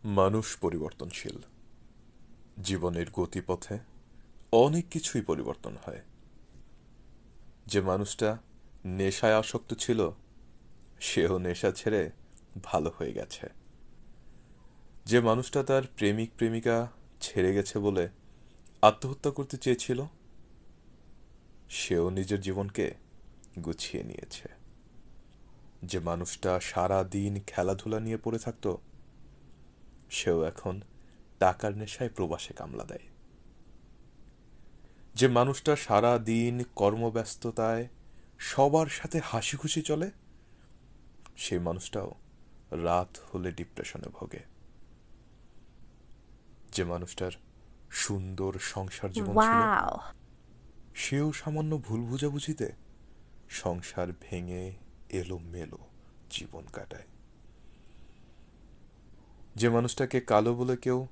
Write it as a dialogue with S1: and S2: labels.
S1: মানুষ পরিবর্তনশীল। জীবনের গতিপথে অনেক কিছুই পরিবর্তন হয়। যে মানুষটা নেশায় আসক্ত ছিল, সেও নেশা ছেড়ে ভালো হয়ে গেছে। যে মানুষটা তার প্রেমিক প্রেমিকা ছেড়ে গেছে বলে আত্মহত্যা করতে চেয়েছিল, সেও নিজের জীবনকে গুছিয়ে নিয়েছে। যে মানুষটা সারা দিন খেলাধুলা নিয়ে পড়ে থাকতো, সেও এখন টাকার নেশায় প্রবাসে কামলা দেয়। যে মানুষটা সারা দিন কর্মব্যস্ততায় সবার সাথে হাসি খুশি চলে, সেই মানুষটাও রাত হলে ডিপ্রেশনে ভোগে। যে মানুষটার সুন্দর সংসার জীবন ছিল,
S2: ওয়াও!
S1: সেও সামান্য ভুল বুঝাবুঝিতে সংসার ভেঙে এলোমেলো জীবন কাটায়। যে মানুষটাকে কালো বলে কেউ